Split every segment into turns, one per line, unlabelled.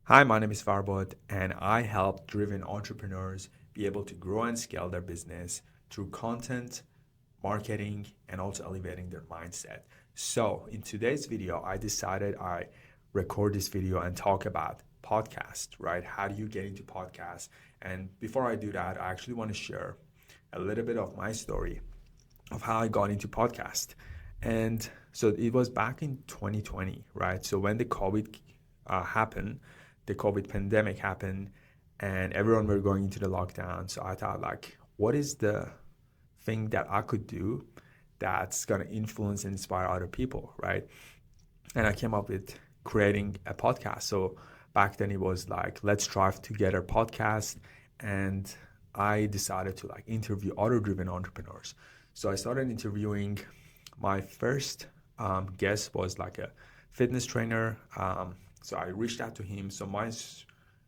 Hi, my name is Farbod, and I help driven entrepreneurs be able to grow and scale their business through content, marketing, and also elevating their mindset. So, in today's video, I decided I record this video and talk about podcast, right? How do you get into podcast? And before I do that, I actually want to share a little bit of my story of how I got into podcast. And so it was back in 2020, right? So when the COVID happened, the COVID pandemic happened, and everyone were going into the lockdown. So I thought, like, what is the thing that I could do that's gonna influence and inspire other people, right? And I came up with creating a podcast. So back then it was like, let's drive together podcast, and I decided to like interview other driven entrepreneurs. So I started interviewing. My first guest was like a fitness trainer. So I reached out to him. So my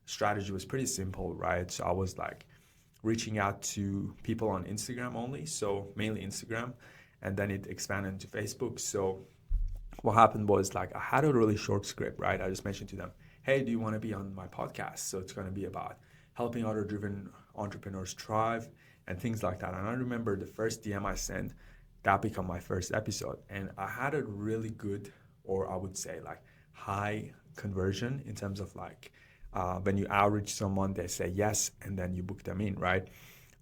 strategy was pretty simple, right? So I was like reaching out to people on Instagram only, so mainly Instagram, and then it expanded into Facebook. So what happened was like I had a really short script, right? I just mentioned to them, hey, do you want to be on my podcast? So it's going to be about helping other driven entrepreneurs thrive and things like that. And I remember the first DM I sent, that became my first episode. And I had a really good, or I would say like high conversion in terms of like when you outreach someone, they say yes, and then you book them in, right?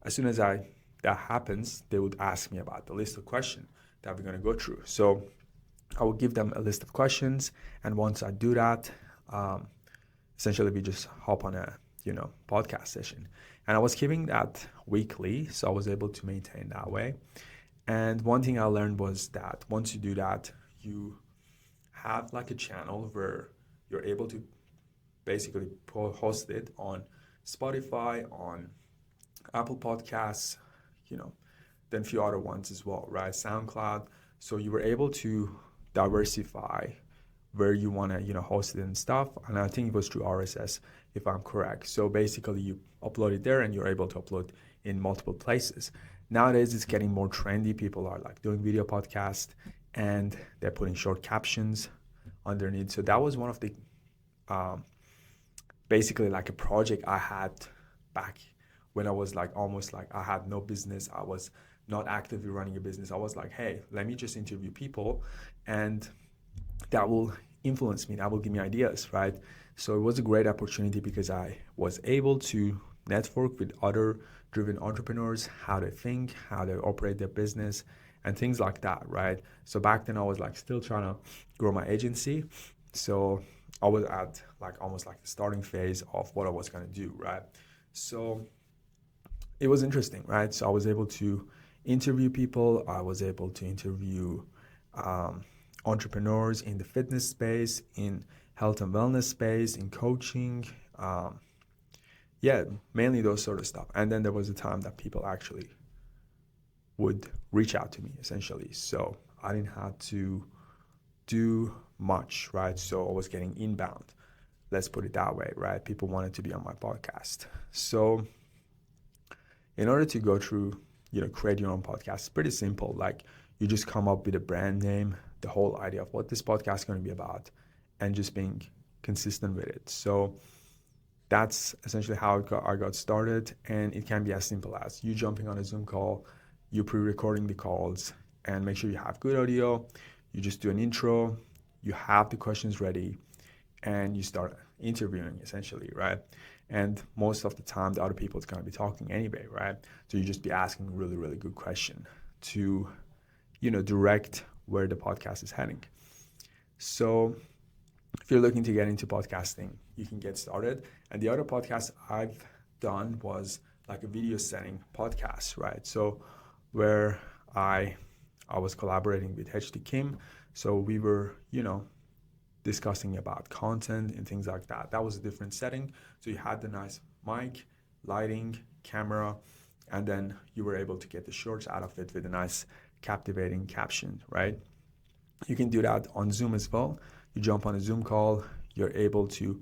As soon as that happens, they would ask me about the list of questions that we're going to go through. So I will give them a list of questions, and once I do that, um, essentially we just hop on a podcast session. And I was keeping that weekly, so I was able to maintain that way. And one thing I learned was that once you do that, you have like a channel where you're able to basically host it on Spotify, on Apple Podcasts, you know, then a few other ones as well, right? SoundCloud. So you were able to diversify where you want to, host it and stuff. And I think it was through RSS, if I'm correct. So basically, you upload it there, and you're able to upload in multiple places. Nowadays, it's getting more trendy. People are like doing video podcasts, and they're putting short captions underneath. So that was one of the um, basically like a project I had back when I was like almost like I had no business. I was not actively running a business. I was like, hey, let me just interview people, and that will influence me. That will give me ideas, right? So it was a great opportunity because I was able to network with other driven entrepreneurs, how they think, how they operate their business, and things like that, right? So back then I was like still trying to grow my agency. So I was at like almost like the starting phase of what I was going to do, right? So it was interesting, right? So I was able to interview people. I was able to interview um, entrepreneurs in the fitness space, in health and wellness space, in coaching. Yeah, mainly those sort of stuff. And then there was a time that people actually would reach out to me essentially. So I didn't have to do much, right? So I was getting inbound. Let's put it that way, right? People wanted to be on my podcast. So in order to go through, create your own podcast, it's pretty simple. Like you just come up with a brand name, the whole idea of what this podcast is going to be about, and just being consistent with it. So that's essentially how I got started. And it can be as simple as you jumping on a Zoom call, you pre-recording the calls, and make sure you have good audio. You just do an intro, you have the questions ready, and you start interviewing essentially, right? And most of the time, the other people is going to be talking anyway, right? So you just be asking really, really good question to, direct where the podcast is heading. So if you're looking to get into podcasting, you can get started. And the other podcast I've done was like a video setting podcast, right? So where I was collaborating with HD Kim. So we were, discussing about content and things like that. That was a different setting. So you had the nice mic, lighting, camera, and then you were able to get the shorts out of it with a nice captivating caption, right? You can do that on Zoom as well. You jump on a Zoom call, you're able to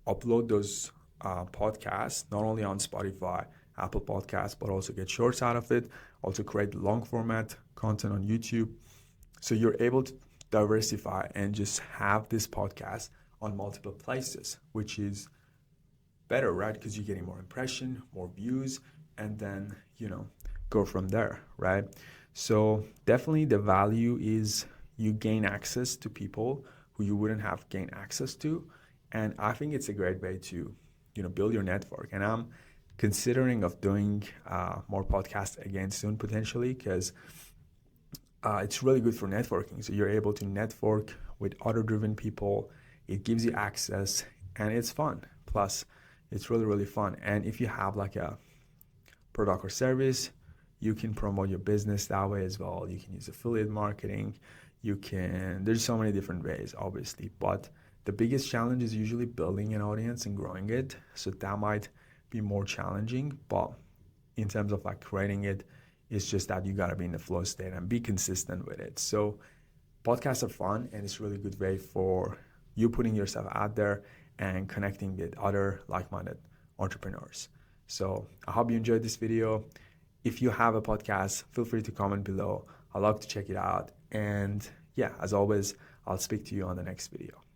upload those podcasts, not only on Spotify, Apple Podcasts, but also get shorts out of it, also create long format content on YouTube. So you're able to diversify and just have this podcast on multiple places, which is better, right? Because you're getting more impression, more views, and then, go from there, right? So definitely the value is you gain access to people who you wouldn't have gained access to. And I think it's a great way to, build your network. And I'm considering of doing more podcasts again soon, potentially, because it's really good for networking. So you're able to network with other driven people. It gives you access and it's fun. Plus, it's really, really fun. And if you have like a product or service, you can promote your business that way as well. You can use affiliate marketing. There's so many different ways, obviously, but the biggest challenge is usually building an audience and growing it. So that might be more challenging, but in terms of like creating it, it's just that you gotta be in the flow state and be consistent with it. So podcasts are fun and it's a really good way for you putting yourself out there and connecting with other like-minded entrepreneurs. So I hope you enjoyed this video. If you have a podcast, feel free to comment below. I'd love to check it out. And yeah, as always, I'll speak to you on the next video.